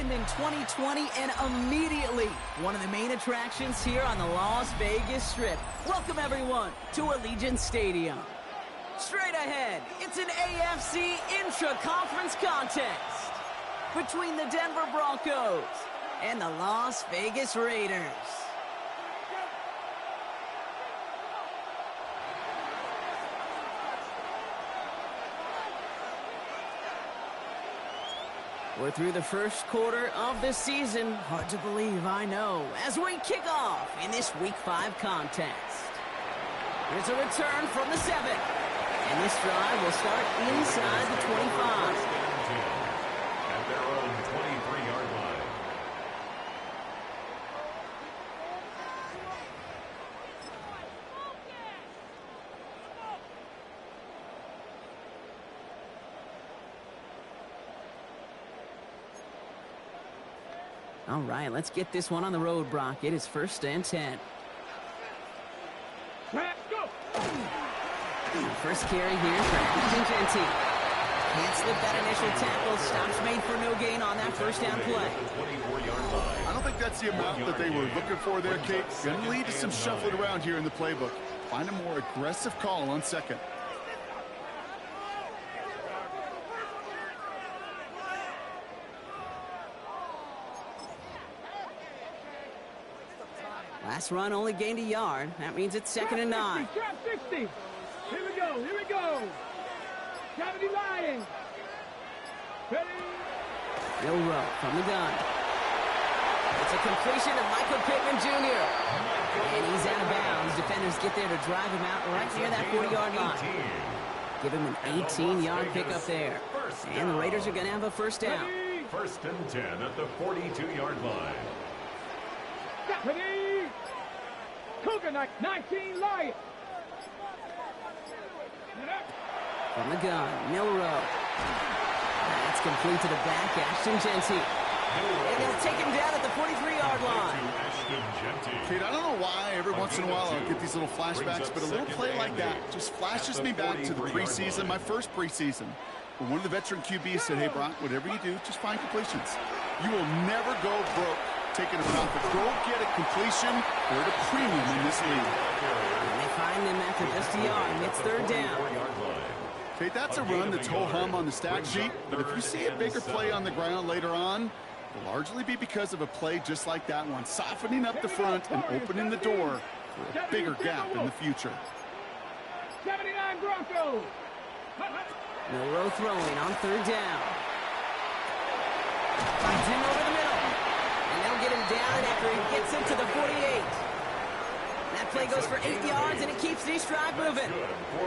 opened in 2020 and immediately one of the main attractions here on the Las Vegas Strip. Welcome, everyone, to Allegiant Stadium. Straight ahead, it's an AFC intra-conference contest between the Denver Broncos and the Las Vegas Raiders. We're through the first quarter of the season. Hard to believe, I know, as we kick off in this Week 5 contest. Here's a return from the 7. And this drive will start inside the 25. At their own 23-yard line. All right, let's get this one on the road, Brock. It is 1st and 10. First carry here for Ashton. Can't slip that initial tackle. Stops made for no gain on that first down play. I don't think that's the amount that they were looking for there, Kate. Going to lead to some shuffling around here in the playbook. Find a more aggressive call on 2nd. Last run only gained a yard. That means it's 2nd and 9. Trap 60. Here we go. Cavity Lions. Ready. Milrow from the gun. It's a completion of Michael Pittman Jr. And he's out of bounds. Defenders get there to drive him out right near that 40-yard line. Give him an 18-yard pickup there. And the Raiders are going to have a first down. 1st and 10 at the 42-yard line. Ready. Cougar 19 Lions. From the gun, Milrow. That's complete to the back, Ashton. And they'll take him down at the 43-yard line. Kate, I don't know why every once in a while I'll get these little flashbacks, but a little play like that just flashes me back to the preseason, my first preseason. When one of the veteran QBs said, hey, Brock, whatever you do, just find completions. You will never go broke taking a profit. Go get a completion. They're at a premium in this league. And they find them after just a yard. It's 3rd down. Okay, that's a run that's ho-hum on the stat sheet, but if you see a bigger play on the ground later on, it'll largely be because of a play just like that one, softening up the front and opening the door for a bigger gap in the future. 79 Broncos. Milrow throwing on 3rd down. Finds him over the middle. And they'll get him down after he gets into the 48. That play goes for 8 yards, and it keeps this drive moving.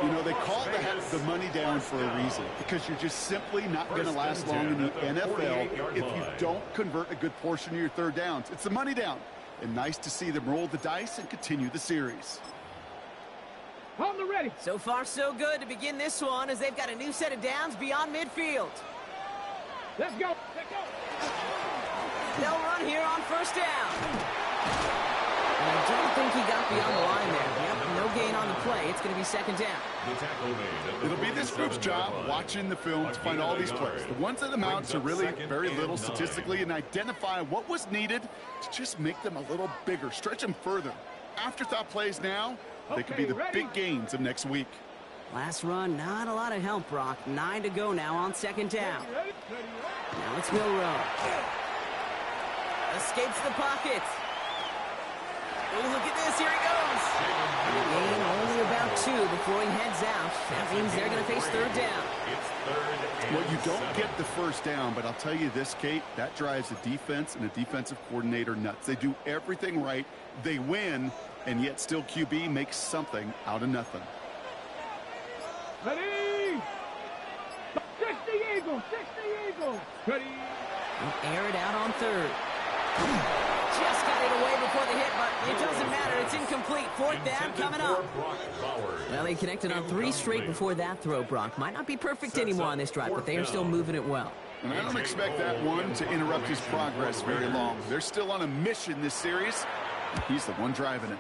You know, they call the money down for a reason, because you're just simply not going to last long in the NFL if you don't convert a good portion of your 3rd downs. It's the money down. And nice to see them roll the dice and continue the series. On the ready. So far, so good to begin this one, as they've got a new set of downs beyond midfield. Let's go. They'll run here on 1st down. And I don't think he got beyond the line there. Yep, no gain on the play. It's going to be 2nd down. It'll be this group's job watching the film to find all these plays. The ones that amount to really very little statistically, and identify what was needed to just make them a little bigger, stretch them further. Afterthought plays now, they could be the big gains of next week. Last run, not a lot of help, Brock. 9 to go now on 2nd down. Now it's Milrow. Escapes the pocket. Oh, look at this. Here he goes. And a gain only about 2 before he heads out. That means they're going to face 3rd down. Well, you don't get the 1st down, but I'll tell you this, Kate, that drives a defense and a defensive coordinator nuts. They do everything right. They win, and yet still QB makes something out of nothing. Ready. 60 Eagles. Ready. They'll air it out on 3rd. Just got it away before the hit, but it doesn't matter. It's incomplete. 4th down coming up. Well, they connected on 3 straight before that throw, Brock. Might not be perfect anymore on this drive, but they are still moving it well. And I don't expect that one to interrupt his progress very long. They're still on a mission this series. He's the one driving it.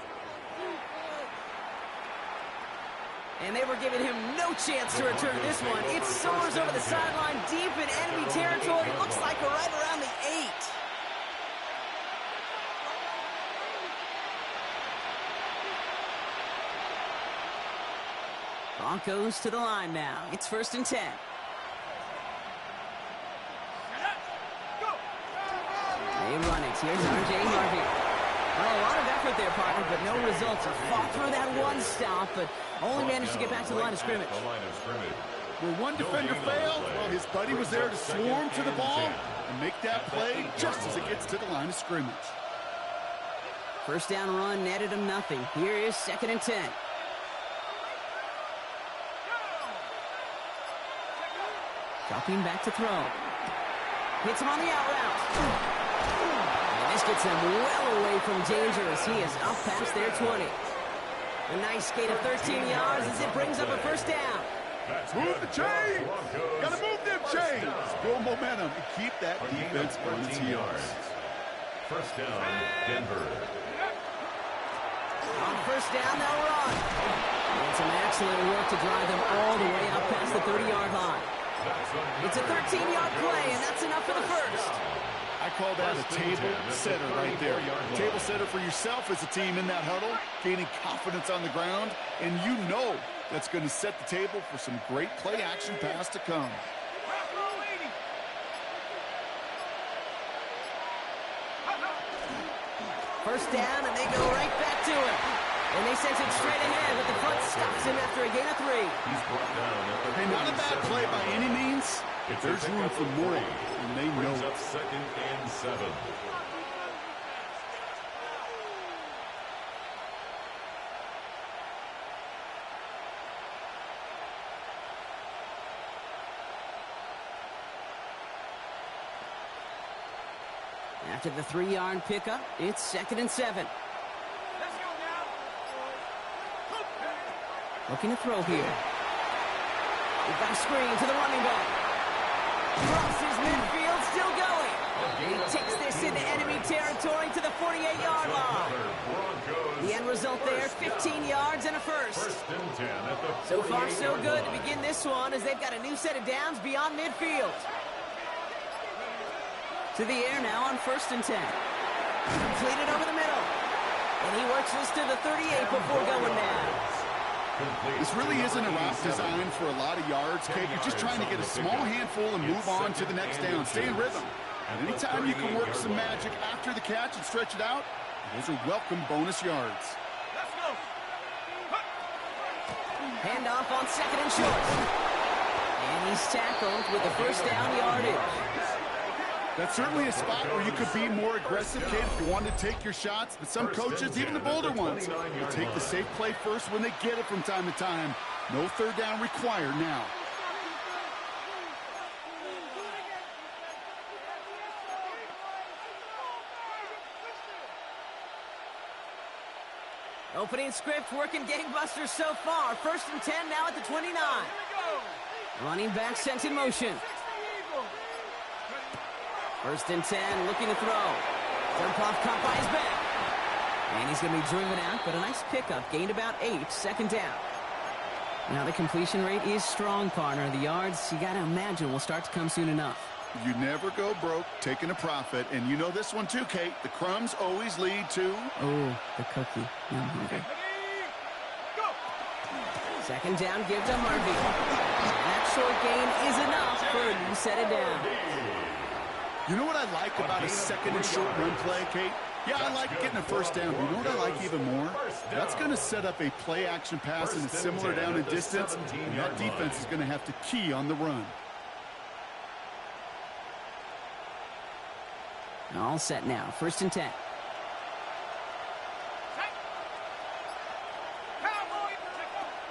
And they were giving him no chance to return this one. It soars over the sideline deep in enemy territory. Looks like right around the 8. Broncos to the line now. It's 1st and 10. They run it. Here's R.J. Harvey. Well, a lot of effort there, partner, but no results. Fought through that one stop, but only managed to get back to the line of scrimmage. Where one defender failed, well, his buddy was there to swarm to the ball and make that play just as it gets to the line of scrimmage. First down run netted him nothing. Here is 2nd and 10. Dropping back to throw. Hits him on the out route. And this gets him well away from danger as he is up past their 20. A nice gain of 13 yards as it brings up a first down. Move the chains! Gotta move them chains! Build momentum and keep that defense on its heels. First down, Denver. On first down, they'll run. And some excellent work to drive them all the way up past the 30-yard line. It's a 13-yard play, and that's enough for the first. I call that a table setter right there. A table setter for yourself as a team in that huddle, gaining confidence on the ground, and you know that's going to set the table for some great play-action pass to come. First down, and they go right back to it. And they sent it straight ahead, but the front stops him after a gain of 3. He's brought down at the Hey, not a bad play by any means. There's room for more, and they know it. 2nd and 7. After the 3-yard pickup, it's 2nd and 7. Looking to throw here. We've got a screen to the running back. Crosses midfield, still going. He takes this into enemy territory to the 48-yard line. The end result there, 15 yards and a first. So far, so good to begin this one as they've got a new set of downs beyond midfield. To the air now on 1st and 10. Completed over the middle. And he works this to the 38 before going down. This really isn't a route designed for a lot of yards, Kate. You're just trying to get a small handful and move on to the next down. Stay in rhythm. And anytime you can work some magic after the catch and stretch it out, those are welcome bonus yards. Handoff on 2nd and short. And he's tackled with the first down yardage. That's certainly a spot where you could be more aggressive, Kate, if you want to take your shots. But some coaches, even the bolder ones, will take the safe play first when they get it from time to time. No third down required now. Opening script working gangbusters so far. 1st and 10 now at the 29. Running back sent in motion. 1st and 10, looking to throw. Jump off caught by his back. And he's going to be driven out, but a nice pickup. Gained about 8, 2nd down. Now the completion rate is strong, partner. The yards, you got to imagine, will start to come soon enough. You never go broke taking a profit. And you know this one too, Kate. The crumbs always lead to... Oh, the cookie. I'm hungry. 2nd down, give to Harvey. That short gain is enough for a new set of downs. You know what I like about a 2nd and short run play, Kate? Yeah, I like getting a first down, but you know what I like even more? That's going to set up a play-action pass and a similar down in distance, and that defense is going to have to key on the run. All set now. 1st and 10.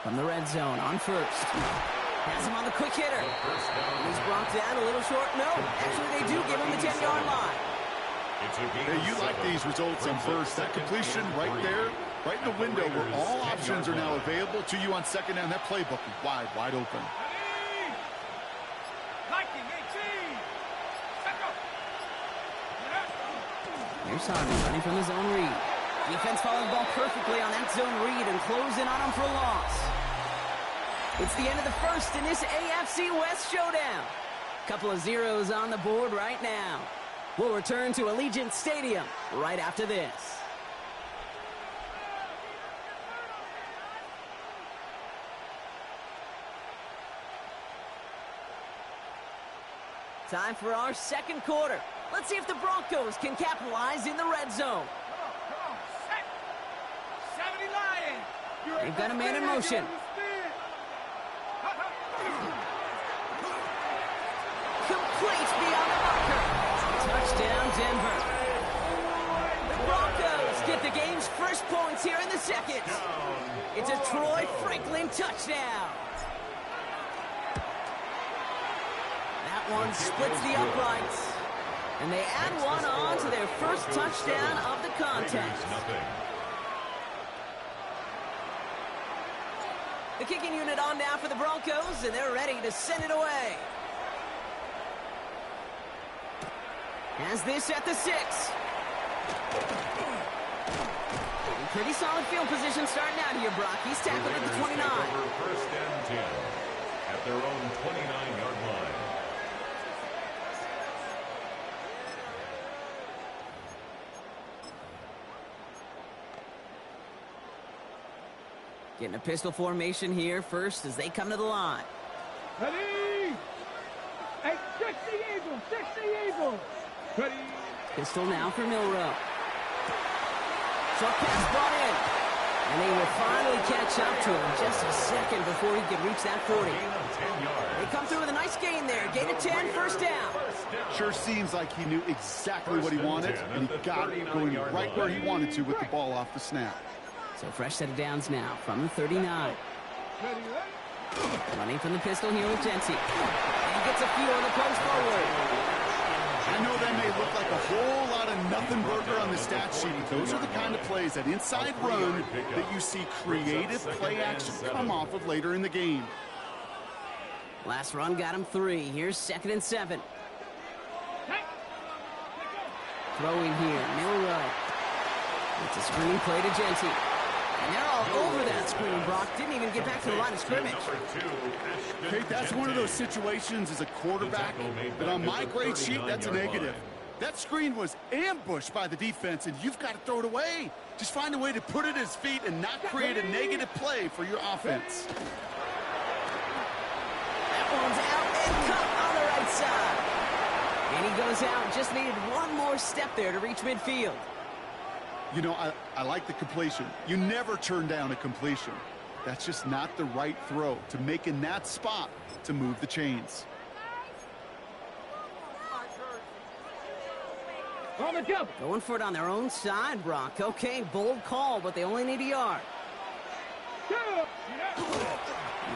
From the red zone on 1st. Has him on the quick hitter. He's brought down a little short. No, actually they do give him the 10-yard line. Hey, you like these results on 1st. That completion right there, right in the window where all options are now available to you on 2nd down. That playbook is wide, wide open. Here's Harvey running from the zone read. Defense following the ball perfectly on that zone read and close in on him for a loss. It's the end of the first in this AFC West showdown. Couple of zeros on the board right now. We'll return to Allegiant Stadium right after this. Time for our second quarter. Let's see if the Broncos can capitalize in the red zone. They've got a man in motion. Complete beyond the marker. Touchdown, Denver. The Broncos get the game's first points here in the second. It's a Troy Franklin touchdown. That one splits the uprights. And they add one on to their first touchdown of the contest. The kicking unit on now for the Broncos, and they're ready to send it away. Has this at the 6. Pretty solid field position starting out here, Brock. He's tackled at the 29. First and 10 at their own 29-yard line. Getting a pistol formation here first as they come to the line. Ready? Hey, 60 Eagles, 60 Eagles. Ready? Pistol now for Milrow. Short pass brought in. And they will finally catch up to him just a second before he could reach that 40. They come through with a nice gain there. Gain of 10, first down. Sure seems like he knew exactly what he wanted, and he got it going right where he wanted to with the ball off the snap. So fresh set of downs now from the 39. Running from the pistol here with Genty. And he gets a few on the post forward. I know that may look like a whole lot of nothing burger on the stat sheet, but those are the kind of plays, that inside run, that you see creative play action come off of later in the game. Last run got him 3. Here's 2nd and 7. Throwing here, Milrow. It's a screen play to Genty. And they're all over that screen, Brock. Didn't even get back to the line of scrimmage. Okay, that's one of those situations as a quarterback that on my grade sheet, that's a negative. That screen was ambushed by the defense, and you've got to throw it away. Just find a way to put it at his feet and not create a negative play for your offense. That one's out and cut on the right side. And he goes out. Just needed one more step there to reach midfield. You know, I like the completion. You never turn down a completion. That's just not the right throw to make in that spot to move the chains. On the jump. Going for it on their own side, Brock. Okay, bold call, but they only need a yard.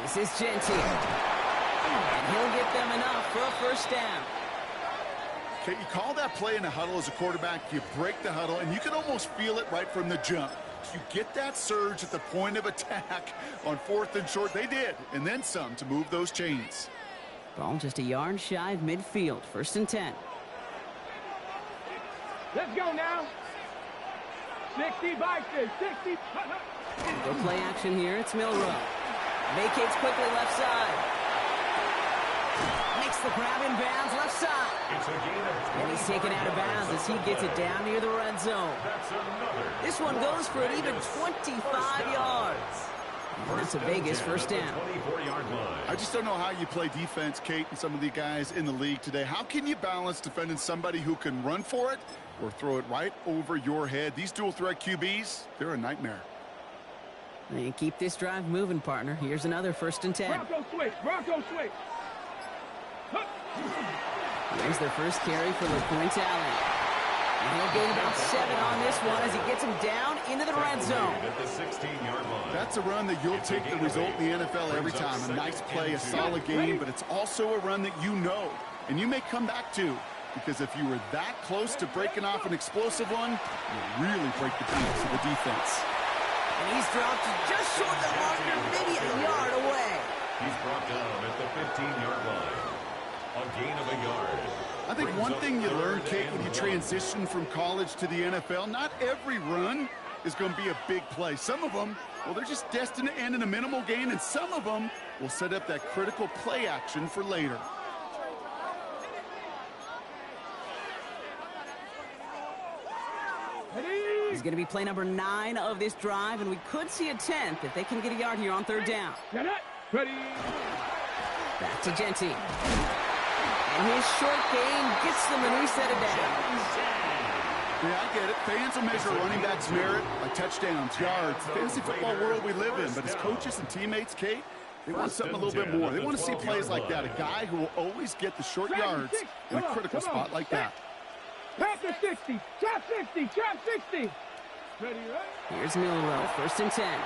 This is Genty. And he'll get them enough for a first down. Okay, you call that play in a huddle as a quarterback, you break the huddle, and you can almost feel it right from the jump. You get that surge at the point of attack on 4th and short. They did, and then some to move those chains. Ball just a yard shy of midfield. 1st and 10. Let's go now. 60 Vikings, 60. Go play action here. It's Milrow. Vacates quickly left side. Makes the grab in bounds left side. And he's taken out of bounds as he gets it down near the red zone. This one goes for an even 25 yards. And that's a Vegas first down. I just don't know how you play defense, Kate, and some of the guys in the league today. How can you balance defending somebody who can run for it or throw it right over your head? These dual threat QBs, they're a nightmare. And keep this drive moving, partner. Here's another 1st and 10. Bronco switch, Bronco switch. Here's their first carry for LaPointe Allen. And he'll gain about 7 on this one as he gets him down into the red zone. That's a run that you'll take the result in the NFL every time. A nice play, a solid game, but it's also a run that you know, and you may come back to, because if you were that close to breaking off an explosive one, you really break the peaks of the defense. And he's dropped just short of the marker, maybe a yard away. He's brought down at the 15-yard line. A gain of a yard. I think one thing you learn, Kate, when you transition from college to the NFL, not every run is going to be a big play. Some of them Well, they're just destined to end in a minimal gain, and some of them will set up that critical play action for later. He's going to be play number 9 of this drive, and we could see a 10th if they can get a yard here on third down. Ready. Back to Genty. And his short gain gets them a new set of downs. Yeah, I get it. Fans will measure running backs' merit by touchdowns, yards, fantasy football world we live in. But as coaches and teammates, Kate, they want something a little bit more. They want to see plays like that. A guy who will always get the short yards in a critical spot like that. Pass to 60. Trap 60. Trap 60. Ready, right? Here's Milrow, 1st and 10.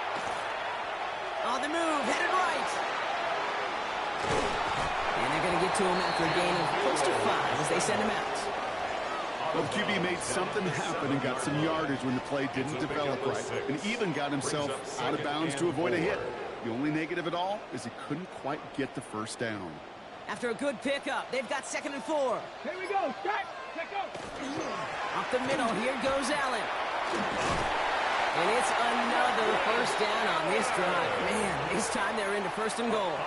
On the move, headed right. And they're going to get to him after a gain of close to 5 as they send him out. Well, the QB made something happen and got some yardage when the play didn't develop right, and even got himself out of bounds to avoid a hit. The only negative at all is he couldn't quite get the first down. After a good pickup, they've got 2nd and 4. Here we go. Start. Let go. Up the middle, here goes Allen. And it's another first down on this drive. Man, this time they're into 1st and goal.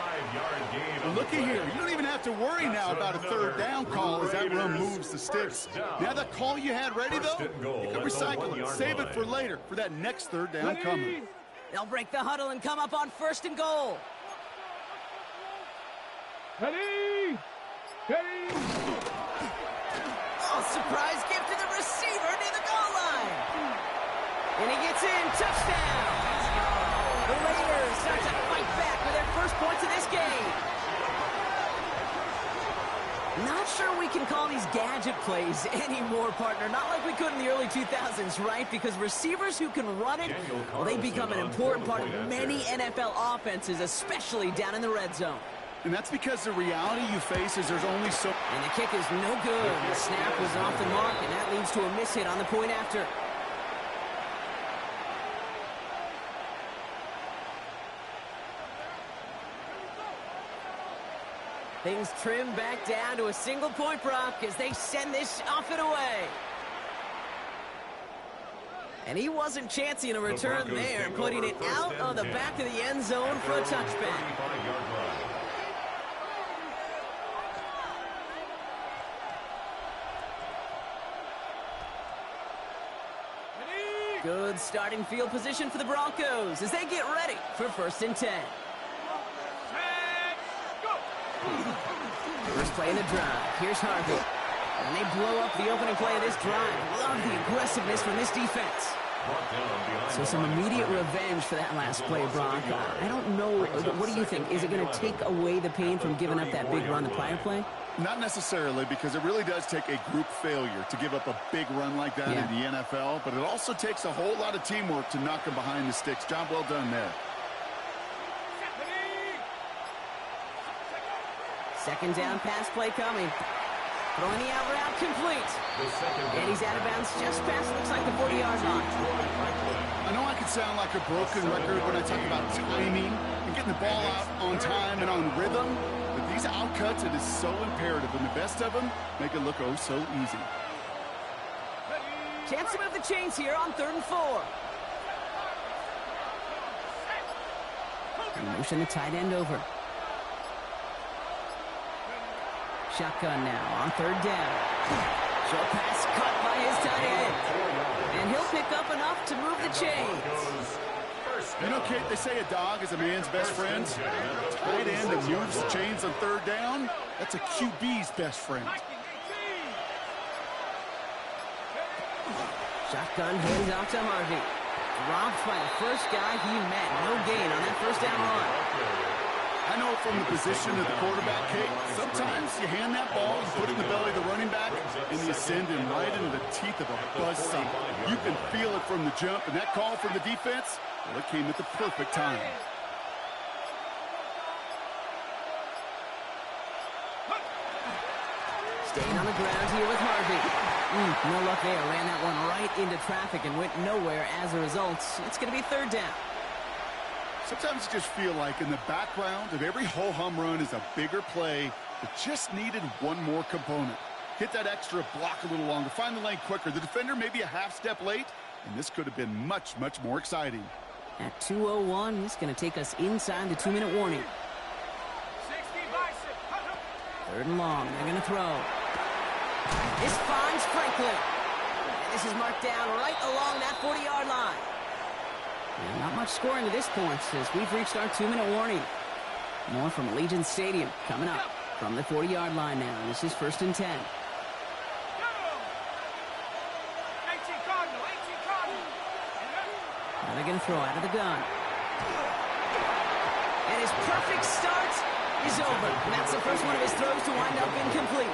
Well, looky here. You don't even have to worry now about a third down call as that run moves the sticks. Now that call you had ready, though, you can recycle it. Save it for later for that next third down coming. They'll break the huddle and come up on 1st and goal. Ready. Ready. Oh, surprise gift to the receiver near the goal line. And he gets in. Touchdown. The Raiders start to fight back with their first points of this game. Not sure we can call these gadget plays anymore, partner. Not like we could in the early 2000s, right? Because receivers who can run it, well, they become an important part of many NFL offenses, especially down in the red zone. And that's because the reality you face is there's only so... And the kick is no good. The snap was off the mark, and that leads to a miss hit on the point after. Things trim back down to a single point, Brock, as they send this off and away. And he wasn't chancing a return there, putting it out of the back of the end zone for a touchback. Good starting field position for the Broncos as they get ready for 1st and 10. First play in the drive. Here's Harvey. And they blow up the opening play of this drive. Love the aggressiveness from this defense. So some immediate revenge for that last play, Brock. I don't know. What do you think? Is it going to take away the pain from giving up that big run the prior play? Not necessarily, because it really does take a group failure to give up a big run like that in the NFL. But it also takes a whole lot of teamwork to knock them behind the sticks. Job well done there. 2nd down pass play coming. Throwing the out route complete. And he's out of bounds just past, looks like the 40-yard line. I know I can sound like a broken record when I talk about timing and getting the ball out on time and on rhythm, but these outcuts, it is so imperative, and the best of them make it look oh so easy. Chance to move the chains here on 3rd and 4. And motion the tight end over. Shotgun now on 3rd down. Short pass caught by his tight end. And he'll pick up enough to move the chains. You know, Kate, they say a dog is a man's best friend. Tight end that moves the chains on 3rd down, that's a QB's best friend. Shotgun hands off to Harvey. Dropped by the first guy he met. No gain on that 1st down run. I know from the position of the quarterback, Kate, sometimes you hand that ball and put it in the belly of the running back, and you send him right into the teeth of a buzzsaw. You can feel it from the jump, and that call from the defense, well, it came at the perfect time. Staying on the ground here with Harvey. No luck there. Ran that one right into traffic and went nowhere as a result. It's going to be 3rd down. Sometimes you just feel like in the background of every ho-hum run is a bigger play that just needed one more component. Hit that extra block a little longer, find the lane quicker. The defender maybe a half step late, and this could have been much, much more exciting. At 2:01, he's going to take us inside the 2-minute warning. 3rd and long. They're going to throw. This finds Franklin. And this is marked down right along that 40-yard line. And not much scoring to this point as we've reached our 2-minute warning. More from Allegiant Stadium coming up from the 40-yard line now. This is 1st and 10. Now they're going to throw out of the gun. And his perfect start is over. And that's the first one of his throws to wind up incomplete.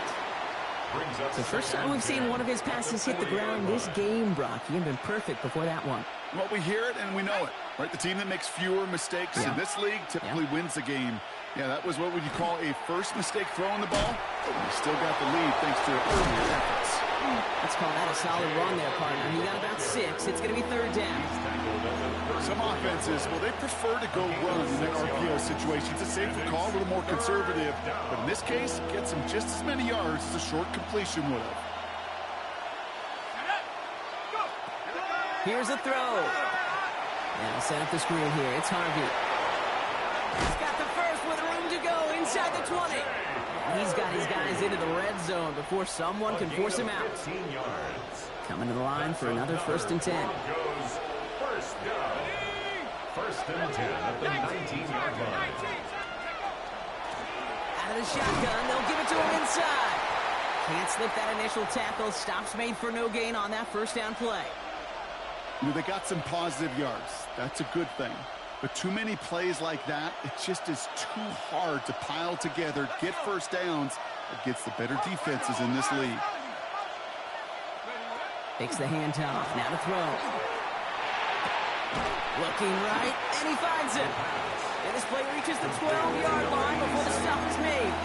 It's the first time we've seen one of his passes hit the ground this game, Brock. He had been perfect before that one. Well, we hear it and we know it, right? The team that makes fewer mistakes in this league typically wins the game. Yeah, that was what would you call a first mistake throwing the ball. But we still got the lead thanks to earlier efforts. Let's call that a solid run there, partner. He got about 6. It's going to be 3rd down. Some offenses, well, they prefer to go run in their RPO situations. A safer call, a little more conservative. But in this case, it gets him just as many yards as a short completion would have. Here's a throw. Now set up the screen here. It's Harvey. He's got the first with room to go inside the 20. He's got his guys into the red zone before someone can force him out. Coming to the line for another 1st and 10. First down. 1st and 10 at the 19-yard line. Out of the shotgun, they'll give it to him inside. Can't slip that initial tackle. Stops made for no gain on that 1st down play. You know, they got some positive yards. That's a good thing. But too many plays like that, it just is too hard to pile together, get 1st downs against the better defenses in this league. Takes the handoff. Now to throw. Looking right, and he finds it. And this play reaches the 12-yard line before the stop is made.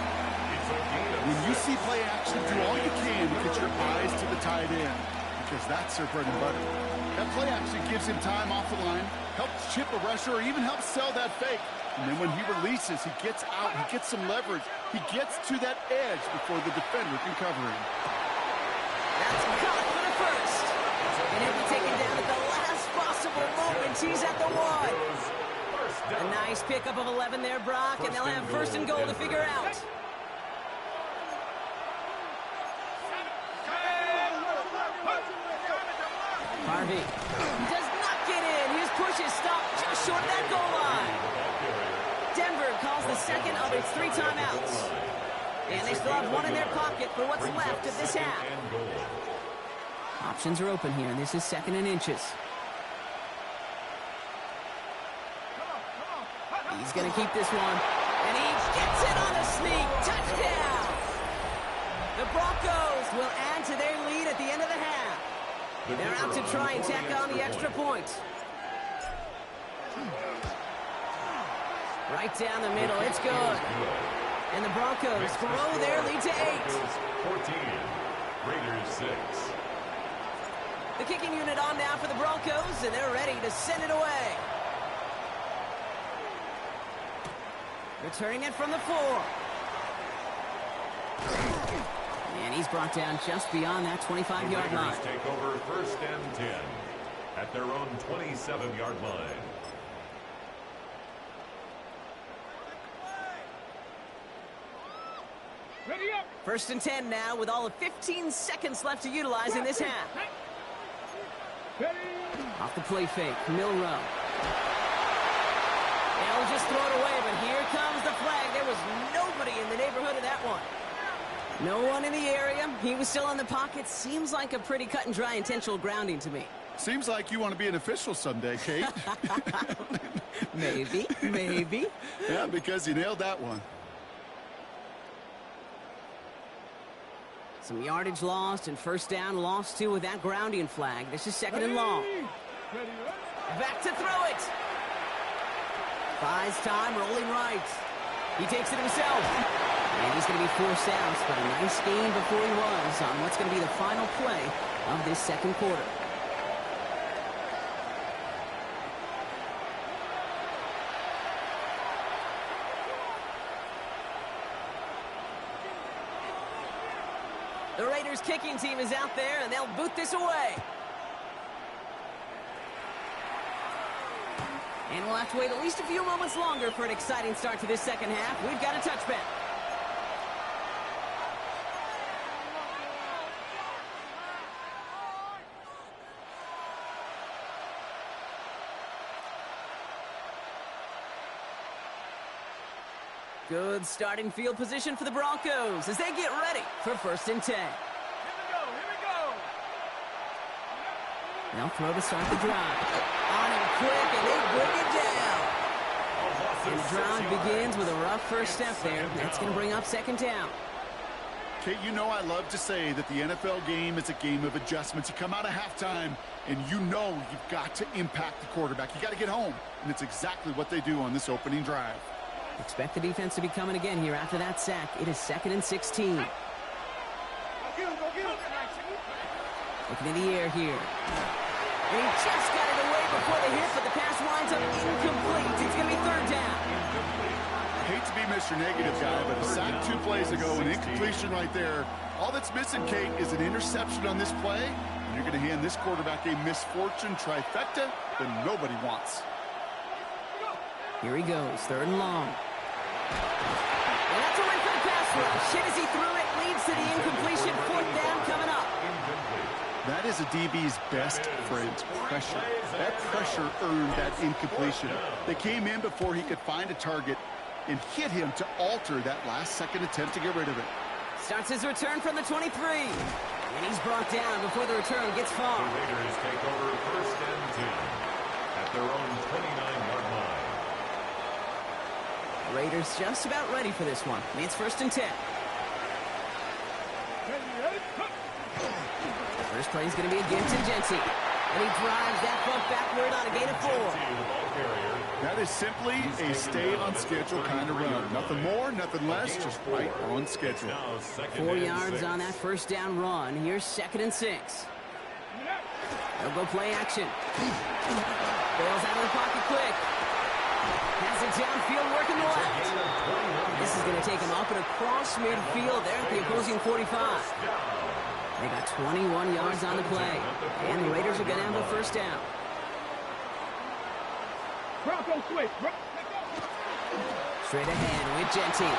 When you see play action, do all you can to get your eyes to the tight end, because that's their bread and butter. That play action gives him time off the line, helps chip a rusher, or even helps sell that fake. And then when he releases, he gets out, he gets some leverage. He gets to that edge before the defender can cover him. That's caught for the 1st. And he'll be taken down at the last possible moment. He's at the 1. A nice pickup of 11 there, Brock, and they'll have 1st and goal to figure out. Harvey does not get in. His push is stopped just short of that goal line. Denver calls the second of its 3 timeouts. And they still have 1 in their pocket for what's left of this half. Options are open here, and this is 2nd and inches. He's going to keep this one. And he gets it on the sneak. Touchdown! The Broncos will add to their lead at the end of the half. They're out to try and tack on the extra point. Right down the middle. It's good. And the Broncos grow their lead to 8. 14. Raiders 6. The kicking unit on now for the Broncos, and they're ready to send it away. Returning it from the 4. And he's brought down just beyond that 25-yard line. Take over 1st and 10 at their own 27-yard line. Ready up. 1st and 10 now with all of 15 seconds left to utilize in this half. Ready. Off the play fake, Milrow. They'll just throw it away, but here comes the flag. There was nobody in the neighborhood of that one. No one in the area. He was still in the pocket. Seems like a pretty cut and dry intentional grounding to me. Seems like you want to be an official someday, Kate. Maybe, maybe. Yeah, because you nailed that one. Some yardage lost and 1st down lost too with that grounding flag. This is 2nd and long. Back to throw it. Buys time, rolling right. He takes it himself. And he's going to be forced out, but a nice gain before he was on what's going to be the final play of this 2nd quarter. The Raiders kicking team is out there, and they'll boot this away. And we'll have to wait at least a few moments longer for an exciting start to this second half. We've got a touchback. Good starting field position for the Broncos as they get ready for 1st and 10. Here we go. They'll throw to start the drive. On him quick, and they bring it down. And the drive begins with a rough first step there. That's going to bring up 2nd down. Kate, you know I love to say that the NFL game is a game of adjustments. You come out of halftime, and you know you've got to impact the quarterback. You got to get home, and it's exactly what they do on this opening drive. Expect the defense to be coming again here after that sack. It is 2nd and 16. Looking in the air here. And he just got it away before the hit, but the pass winds up incomplete. It's going to be 3rd down. I hate to be Mr. Negative guy, but a sack 2 plays ago, an incompletion right there. All that's missing, Kate, is an interception on this play. And you're going to hand this quarterback a misfortune trifecta that nobody wants. Here he goes, 3rd and long. And that's a win for the pass rush. Hit as he threw it, leads to the incompletion. 4th down coming up. That is a DB's best friend, pressure. That pressure earned that incompletion. They came in before he could find a target and hit him to alter that last-second attempt to get rid of it. Starts his return from the 23. And he's brought down before the return gets far. The Raiders take over 1st and 10 at their own 29-yard line. Raiders just about ready for this one. It's 1st and 10. First play is going to be against Genty. And he drives that puck backward on a gain of 4. That is simply a stay-on-schedule kind of run. Nothing more, nothing less, just right on schedule. 4 yards on that 1st down run. Here's 2nd and 6. They'll go play action. Bails out of the pocket quick. Has it downfield, working the left. This is going to take him up and across midfield there at the opposing 45. They got 21 yards on the play. And the Raiders are going to have a 1st down. Bronco switch. Straight ahead with Genty.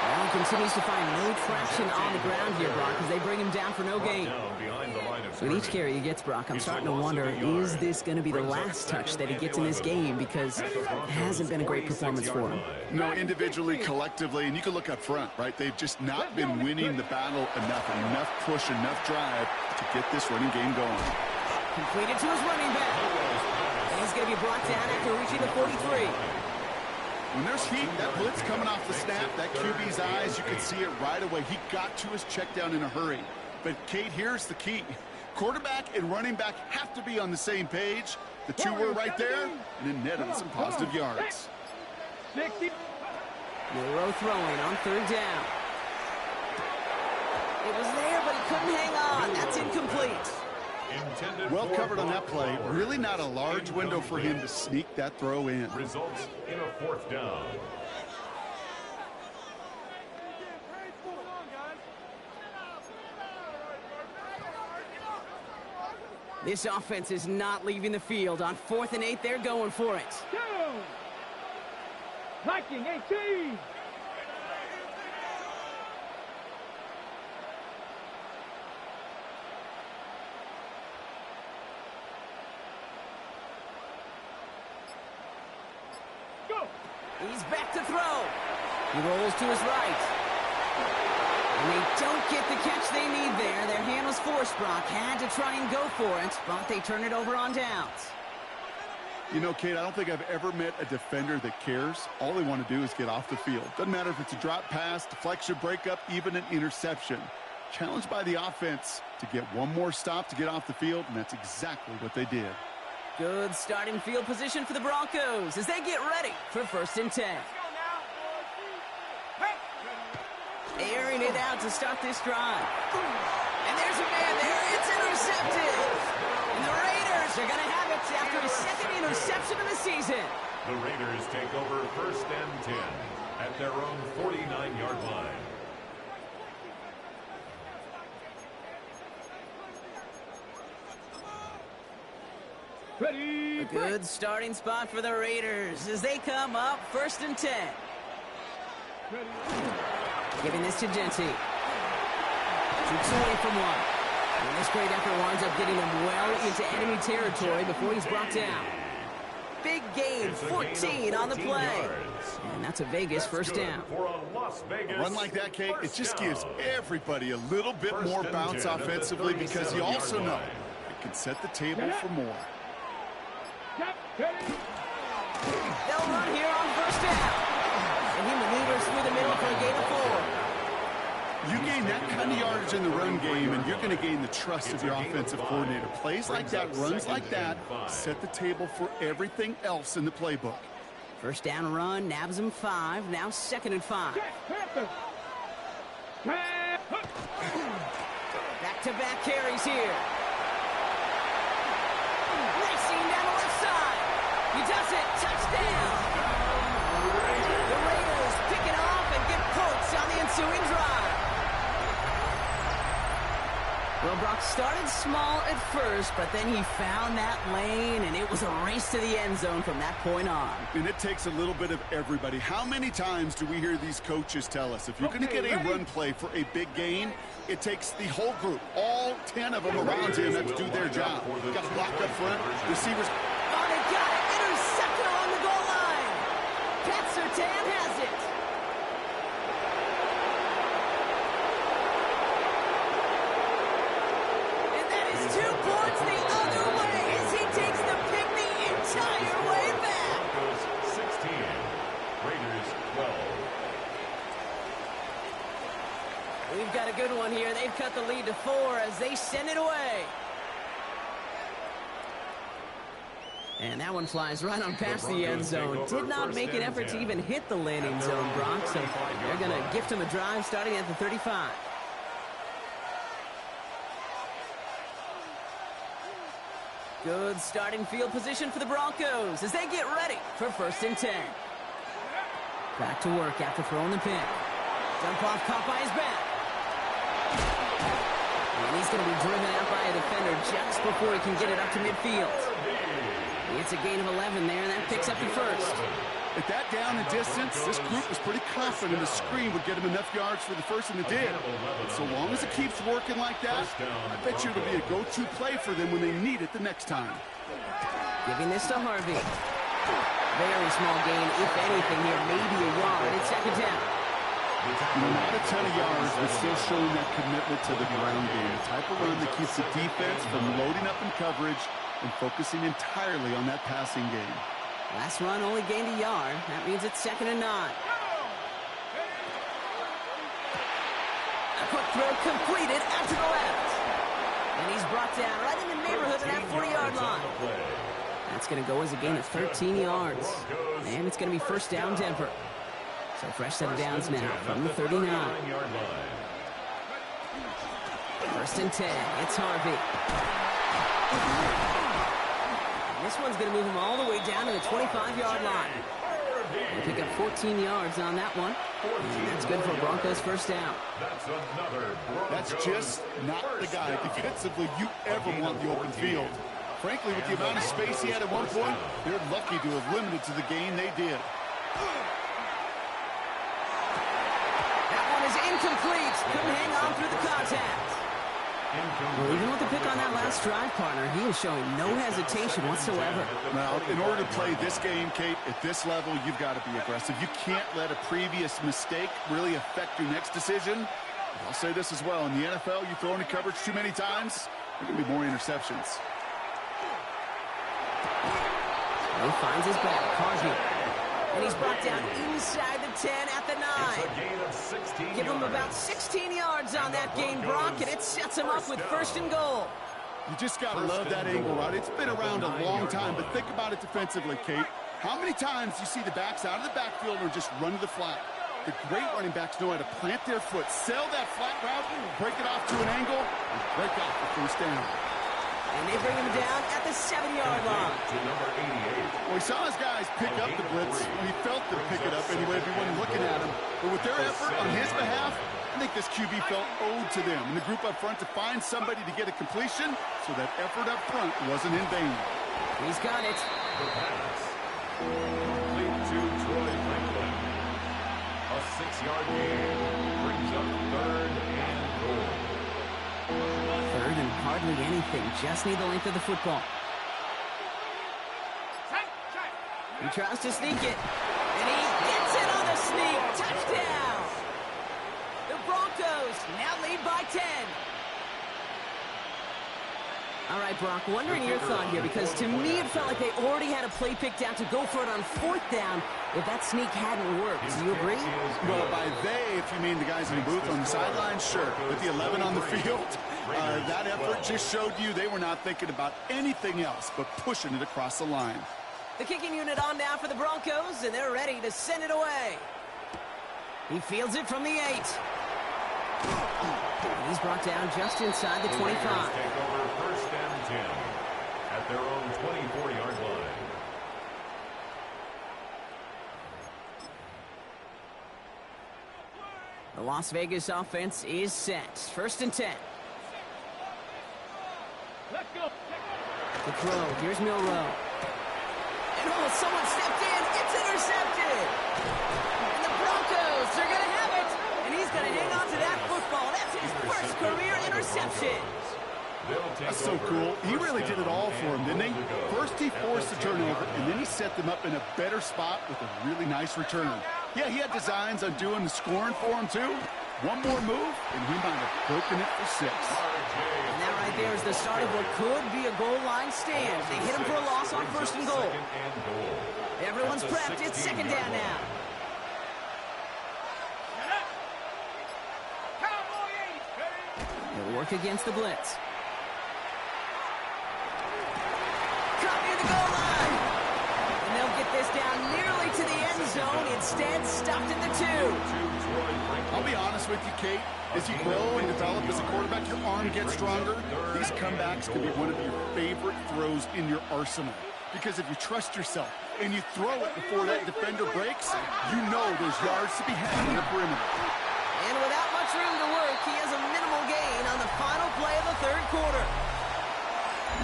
Well, he continues to find no traction on the ground here, Brock, as they bring him down for no gain. With each carry he gets, Brock, I'm starting to wonder, is this going to be the last touch that he gets in this game? Because it hasn't been a great performance for him. No, individually, collectively, and you can look up front, right? They've just not been winning the battle enough push, enough drive to get this running game going. Completed to his running back. And he's going to be brought down after reaching the 43. When there's heat, that blitz coming off the snap, that QB's eyes, you can see it right away. He got to his check down in a hurry. But, Kate, here's the key. Quarterback and running back have to be on the same page. The two were right there, and it netted some positive yards. 60. Milrow throwing on 3rd down. It was there, but he couldn't hang on. That's incomplete. Well covered on that play. Really not a large window for him to sneak that throw in. Results in a 4th down. This offense is not leaving the field. On 4th and 8, they're going for it. Down. Liking 18. He's back to throw. He rolls to his right. And they don't get the catch they need there. Their hand was forced, Brock. Had to try and go for it, but they turn it over on downs. You know, Kate, I don't think I've ever met a defender that cares. All they want to do is get off the field. Doesn't matter if it's a drop pass, deflection, breakup, even an interception. Challenged by the offense to get one more stop to get off the field, and that's exactly what they did. Good starting field position for the Broncos as they get ready for 1st and 10. Airing it out to start this drive. And there's a man there. It's intercepted. And the Raiders are going to have it after a 2nd interception of the season. The Raiders take over 1st and 10 at their own 49-yard line. Ready. Good starting spot for the Raiders as they come up 1st and 10. Giving this to Genty. Shoots away from one. And this great effort winds up getting him well into enemy territory before he's brought down. Big gain, 14 on the play. And that's a Vegas first down. A run like that, Kate, it just gives everybody a little bit more bounce offensively because you also know it can set the table for more. They'll run here on 1st down. And he maneuvers through the middle for a gain of 4. You gain that kind of yardage in the run game, and you're going to gain the trust of your offensive coordinator. Plays like that, runs like that, set the table for everything else in the playbook. 1st down run, nabs him 5. Now 2nd and 5. Back-to-back carries here. Racing down the left side. He does it. Touchdown. The Raiders pick it off and get points on the ensuing drive. Well, Brock started small at first, but then he found that lane, and it was a race to the end zone from that point on. And it takes a little bit of everybody. How many times do we hear these coaches tell us, if you're going to get a run play for a big gain, it takes the whole group, all 10 of them around him to do their job. Got to block up front, receivers. Oh, they got it. Intercepted along the goal line. Pat Surtain has it. And that is 2 points the other way as he takes the pick the entire way back. Broncos 16, Raiders 12. We've got a good one here. They've cut the lead to 4 as they send it away. And that one flies right on past the end zone. Did not make an effort to even hit the landing zone, Brock. So they're going to gift him a drive starting at the 35. Good starting field position for the Broncos as they get ready for 1st and 10. Back to work after throwing the pick. Dump off caught by his back. And he's going to be driven out by a defender just before he can get it up to midfield. It's a gain of 11 there, and that picks up the 1st. At that down and distance, this group was pretty confident the screen would get him enough yards for the 1st, and it did. And so long as it keeps working like that, I bet you it'll be a go-to play for them when they need it the next time. Giving this to Harvey. Very small gain, if anything here, maybe a yard. It's 2nd down. Not a ton of yards, but still showing that commitment to the ground game. The type of run that keeps the defense from loading up in coverage and focusing entirely on that passing game. Last run only gained a yard. That means it's 2nd and 9. A quick throw completed out to the left. And he's brought down right in the neighborhood of that 40-yard line. That's going to go as a gain of 13 yards. And it's going to be 1st down Denver. So fresh set of downs now from the 39. 1st and 10. It's Harvey. This one's going to move him all the way down to the 25-yard line. They pick up 14 yards on that one. And that's good for Broncos 1st down. That's just not the guy defensively you ever want the open field. Frankly, with the amount of space he had at one point, they're lucky to have limited to the gain they did. That one is incomplete. Couldn't hang on through the contact. Well, even with the pick on that last drive, partner, he was showing no hesitation whatsoever. Now, in order to play this game, Kate, at this level, you've got to be aggressive. You can't let a previous mistake really affect your next decision. I'll say this as well. In the NFL, you throw into coverage too many times, there can be more interceptions. He finds his back, Harvey. And he's brought down inside the 10 at the 9. Give him about 16 yards on that gain, Brock, and it sets him up with 1st and goal. You just got to love that angle, right? It's been around a long time, but think about it defensively, Kate. How many times do you see the backs out of the backfield or just run to the flat? The great running backs know how to plant their foot, sell that flat route, break it off to an angle, and break off the 1st down. And they bring him down at the 7-yard line. Well, he saw his guys pick up the blitz. He felt them pick it up anyway if he wasn't looking at him. But with their effort on his behalf, I think this QB felt owed to them and the group up front to find somebody to get a completion so that effort up front wasn't in vain. He's got it. The pass. Complete to Troy Franklin. A 6-yard gain brings up 3rd and goal. 3rd and hardly anything. Just need the length of the football. He tries to sneak it. And he gets it on the sneak. Touchdown! The Broncos now lead by 10. All right, Brock, wondering your thought here, because to me it felt like they already had a play picked out to go for it on 4th down if that sneak hadn't worked. Do you agree? Well, by they, if you mean the guys in the booth on the sideline, sure. With the 11 on the field, that effort just showed you they were not thinking about anything else but pushing it across the line. The kicking unit on now for the Broncos, and they're ready to send it away. He fields it from the 8. And he's brought down just inside the 25. Take over 1st and 10 at their own 24-yard line. The Las Vegas offense is set. 1st and 10. Let's go. The throw. Here's Milrow. And oh, someone stepped in. It's intercepted. And the Broncos are going to have it. And he's going to hang on to that football. That's his first career interception. That's so cool. He really did it all for him, didn't he? First he forced the turnover, and then he set them up in a better spot with a really nice return. Yeah, he had designs on doing the scoring for him, too. One more move, and he might have broken it for 6. And that right there is the start of what could be a goal line stand. They hit him for a loss on 1st and goal. Everyone's prepped. It's 2nd down now. They'll work against the blitz. Cut near the goal line. And they'll get this down nearly to the end zone. Instead, stuffed in the 2. I'll be honest with you, Kate. As you grow and develop as a quarterback, your arm gets stronger. These comebacks can be one of your favorite throws in your arsenal. Because if you trust yourself and you throw it before that defender breaks, you know there's yards to be had in the perimeter. And without much room to work, he has a minimal gain on the final play of the 3rd quarter.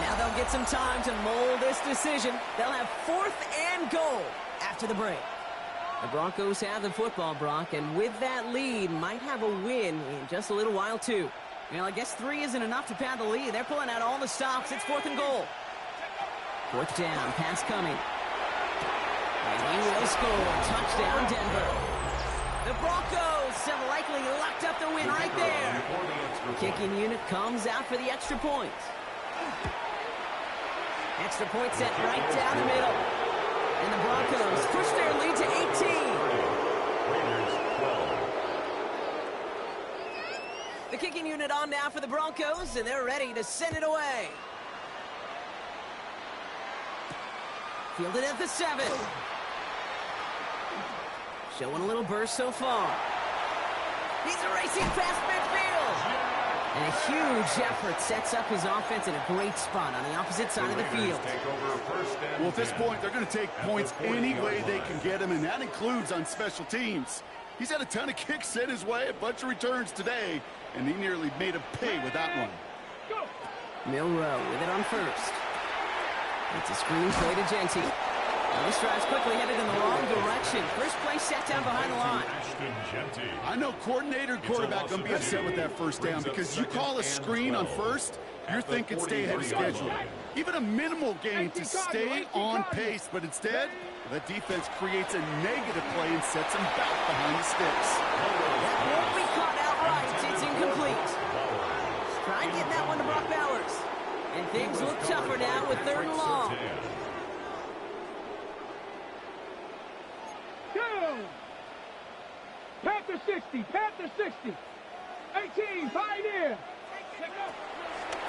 Now they'll get some time to mold this decision. They'll have 4th and goal after the break. The Broncos have the football, Brock, and with that lead, might have a win in just a little while, too. Well, I guess 3 isn't enough to pad the lead. They're pulling out all the stops. It's 4th and goal. 4th down, pass coming. And he will score. Touchdown, Denver. The Broncos have likely locked up the win right there. Kicking unit comes out for the extra point. Extra point set right down the middle. And the Broncos push their lead to 18. The kicking unit on now for the Broncos, and they're ready to send it away. Fielded at the 7. Showing a little burst so far. He's racing past midfield. And a huge effort sets up his offense in a great spot on the opposite side of the field. Well, at this point, they're going to take points any way they can get him, and that includes on special teams. He's had a ton of kicks sent his way, a bunch of returns today, and he nearly made him pay with that one. Milrow with it on 1st. It's a screen play to Genty. Now this drive's quickly headed in the wrong direction. First play set down behind the line. I know coordinator and quarterback going to be upset with that 1st down because you call a screen on 1st, you're thinking stay ahead of schedule. Even a minimal gain to stay on pace, but instead, the defense creates a negative play and sets him back behind the sticks. That won't be caught outright. It's incomplete. Try getting that one to Brock Bowers. And things look tougher now with 3rd and long. Panther 60, Panther 60. 18, Pioneer.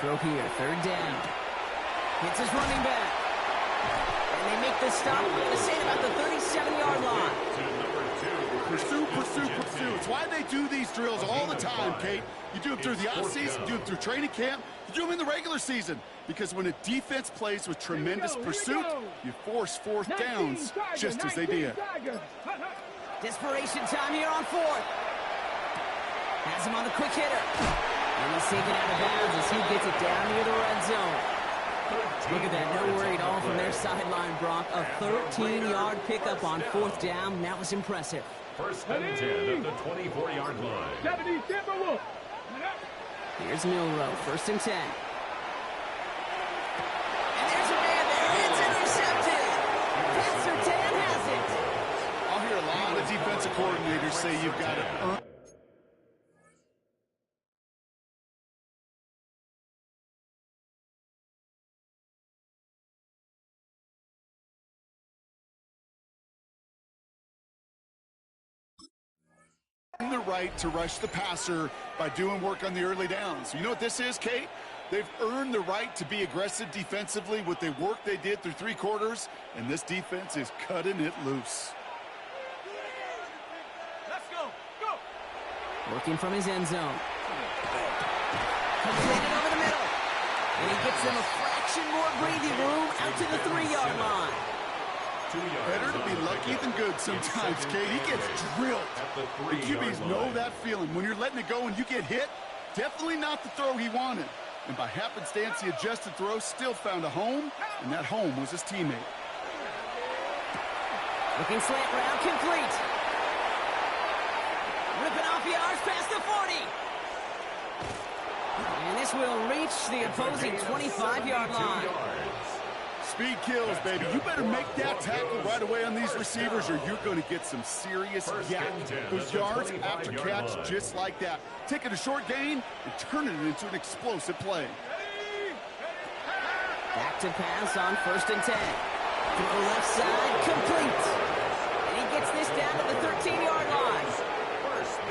Throw here, 3rd down. Hits his running back. And they make the stop, I'm going to say, about the 37-yard line. Pursue, pursue, pursue. It's why they do these drills all the time, Kate. You do them through the offseason, you do them through training camp, you do them in the regular season. Because when a defense plays with tremendous pursuit, you force 4th downs just as they did. Desperation time here on 4th. Has him on the quick hitter. And he's taken out of bounds as he gets it down near the red zone. Look at that, no worry at all from their sideline, Brock. A 13-yard pickup on 4th down. That was impressive. First and 10 at the 24-yard line. 70 Timberwolves. Here's Milrow, 1st and 10. And there's a man there. It's intercepted. Pat Surtain has it. I'll hear a lot of defensive coordinators say you've got to earn the right to rush the passer by doing work on the early downs. You know what this is, Kate? They've earned the right to be aggressive defensively with the work they did through 3 quarters, and this defense is cutting it loose. Let's go. Go. Working from his end zone. Completed over the middle. And he gets them a fraction more breathing room out to the 3-yard line. Better to be lucky than good sometimes, Kate. He gets drilled. The QBs know that feeling. When you're letting it go and you get hit, definitely not the throw he wanted. And by happenstance, the adjusted throw still found a home, and that home was his teammate. Looking slant route, complete. Ripping off yards past the 40. And this will reach the opposing 25-yard line. Speed kills, baby. You better make that tackle right away on these receivers or you're going to get some serious yak. Those yards after catch just like that. Taking a short gain and turning it into an explosive play. Back to pass on 1st and 10. To the left side, complete. And he gets this down to the 13-yard line.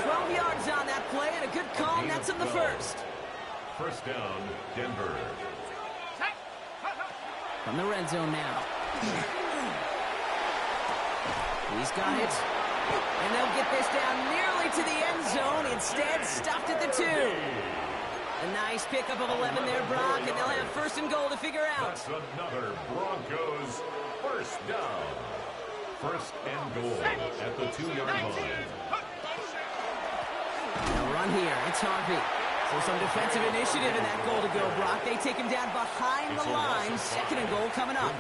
12 yards on that play and a good call. That's in the first. First down, Denver. From the red zone now. He's got it. And they'll get this down nearly to the end zone. Instead, stopped at the 2. A nice pickup of 11 there, Brock, and they'll have 1st and goal to figure out. That's another Broncos first down. 1st and goal at the 2-yard line. They'll run here. It's Harvey. So some defensive initiative in that goal to go, Brock. They take him down behind the line. 2nd and goal coming up.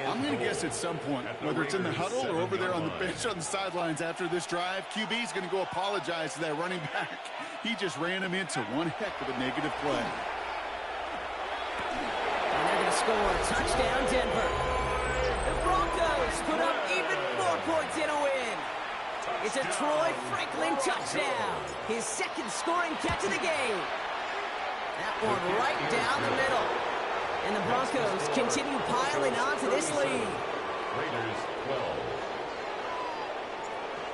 I'm going to guess at some point, whether it's in the huddle or over there on the bench on the sidelines after this drive, QB's going to go apologize to that running back. He just ran him into one heck of a negative play. And they're going to score. Touchdown, Denver. The Broncos put up even more points in a win. It's a Troy Franklin touchdown. His 2nd scoring catch of the game. That one right down the middle. And the Broncos continue piling on to this lead. Raiders 12.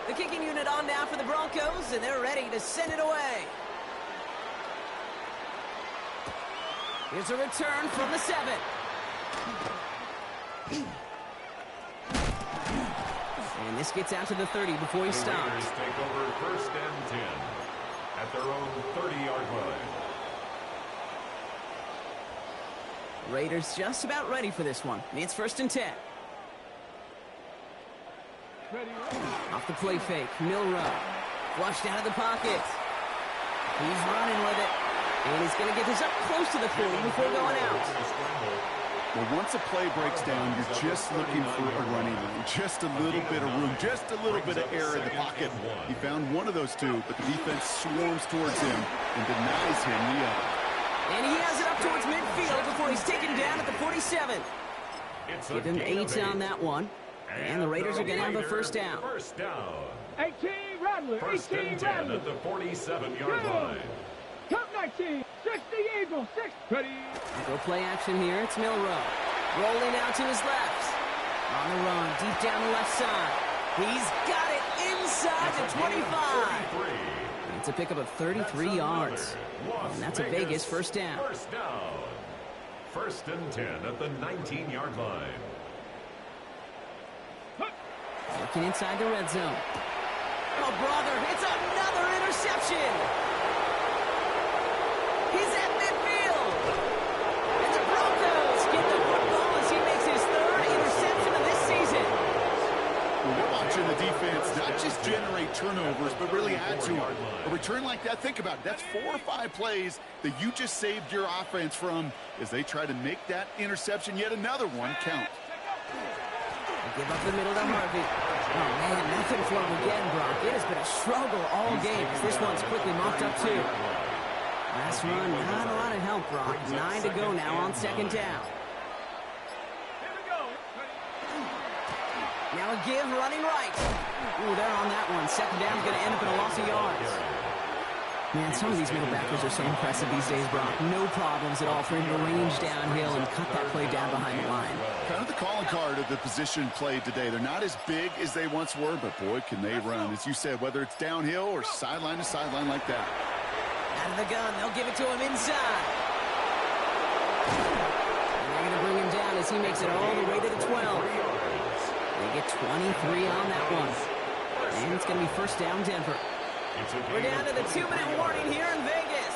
The kicking unit on now for the Broncos, and they're ready to send it away. Here's a return from the 7. And this gets out to the 30 before he stops. The Raiders take over 1st and 10 at their own 30-yard line. Raiders just about ready for this one. It's 1st and 10. Off the play fake, Milrow. Flushed out of the pocket. He's running with it. And he's going to get this up close to the 40 before going out. Well, once a play breaks down, you're just looking for a running lane. Just a little bit of room, just a little bit of air in the pocket. He found one of those 2, but the defense swarms towards him and denies him the other. And he has it up towards midfield before he's taken down at the 47. Give him 8 on that one. And the Raiders are going to have a 1st down. 18 Rattler. 1st and 10 at the 47-yard line. Cup 19. 60 Eagles. 6. Ready. Go play action here. It's Milrow. Rolling out to his left. On the run, deep down the left side. He's got it inside the 25. It's a pickup of 33 yards. And that's a Vegas 1st down. 1st and 10 at the 19-yard line. Looking inside the red zone. Oh, brother, it's another interception. He's at midfield. And the Broncos get the football as he makes his 3rd interception of this season. We're watching the defense not just generate turnovers, but really add to them. A return like that, think about it. That's 4 or 5 plays that you just saved your offense from as they try to make that interception, yet another one, count. Give up the middle to Harvey. Oh, man, nothing for him again, Brock. It has been a struggle all game as this one's quickly mopped up, too. Last run, not a lot of help, Brock. 9 to go now on second down. Now a give running right. Ooh, they're on that one. Second down is going to end up in a loss of yards. Man, some of these middle backers are so impressive these days, Brock. No problems at all for him to range downhill and cut that play down behind the line. Kind of the calling card of the position played today. They're not as big as they once were, but boy, can they run. As you said, whether it's downhill or sideline to sideline like that. Out of the gun, they'll give it to him inside. And they're going to bring him down as he makes it all the way to the 12. They get 23 on that one. And it's going to be first down, Denver. We're down to the 2-minute warning here in Vegas.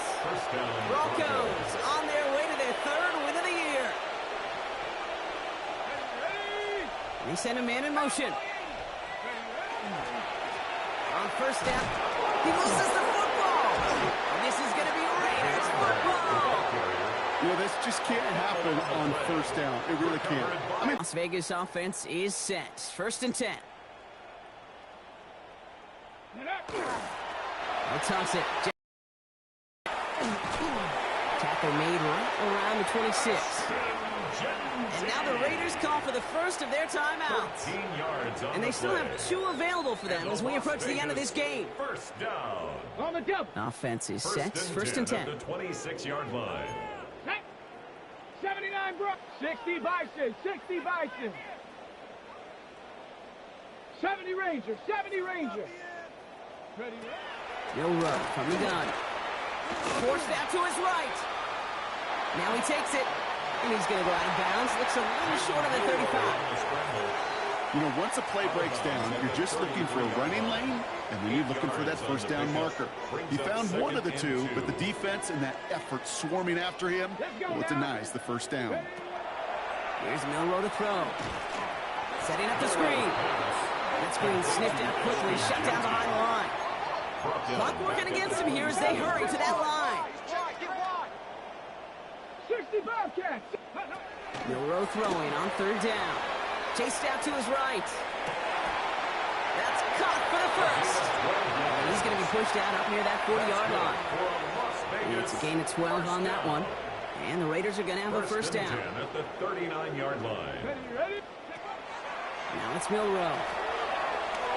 Broncos on their way to their 3rd win of the year. They send a man in motion. On first down, he loses the football. And this is going to be Raiders football. You know, this just can't happen on first down. It really can't. I mean, Las Vegas offense is set. 1st and 10. They'll toss it. Tackle made right around the 26. And now the Raiders call for the first of their timeouts. And they still have 2 available for them as we approach the end of this game. First down. On the double. Offense is set. 1st and 10. At the 26-yard line. 79 Broncos. 60 Bison. 60 Bison. 70 Rangers. 70 Rangers. Ready? Bill Rowe from the gun. Forced out to his right. Now he takes it. And he's going to go out of bounds. Looks a little short of the 35. you know, once a play breaks down, you're just looking for a running lane, and then you're looking for that first down marker. He found one of the 2, but the defense and that effort swarming after him, well, it denies the first down. Here's Milroe to throw. Setting up the screen. That screen sniffed out quickly, shut down behind the line. Clock working against him here as they hurry to that line. 60 Bobcats. Milroe throwing on 3rd down. Chased out to his right. That's caught for the first. And he's going to be pushed out up near that 40-yard line. And it's a gain of 12 on that one. And the Raiders are going to have a first down. At the 39-yard line. Ready? Now it's Milroe.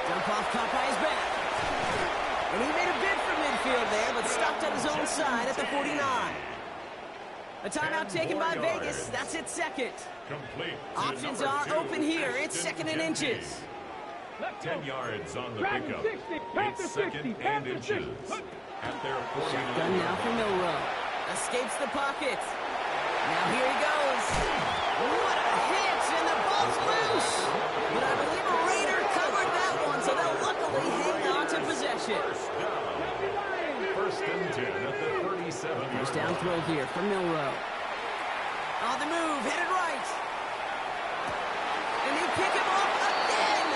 Dump off caught by his back. And he made a bid for midfield there, but stopped on his own side at the 49. A timeout taken by Vegas. That's its 2nd. Complete. Options are open here. It's 2nd and inches. 10 yards on the Panther pickup. 60. Panther It's 60. 2nd and Panther inches. 60. At their 49. Shotgun now for Milroe. Escapes the pocket. Now here he goes. What a hit, and the ball's loose. But I believe a Raider covered that one, so they'll luckily hang on to possession. First and 10 at the 37. First down throw here for Milroe. On the move, headed right. And they pick him off again.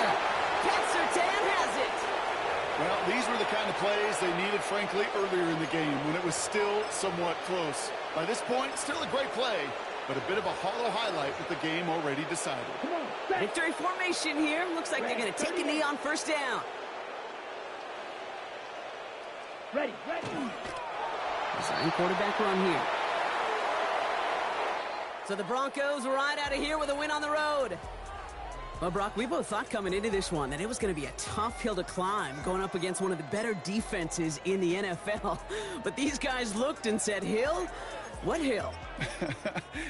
Pat Surtain has it. Well, these were the kind of plays they needed, frankly, earlier in the game when it was still somewhat close. By this point, still a great play, but a bit of a hollow highlight with the game already decided. Victory formation here. Looks like they're going to take a knee on first down. Ready. Design quarterback run here. So the Broncos ride out of here with a win on the road. Well, Brock, we both thought coming into this one that it was going to be a tough hill to climb going up against one of the better defenses in the NFL. But these guys looked and said, Hill? What hill?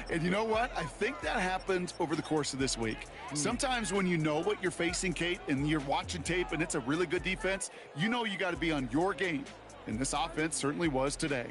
And you know what? I think that happened over the course of this week. Sometimes when you know what you're facing, Kate, and you're watching tape and it's a really good defense, you know you got to be on your game. And this offense certainly was today.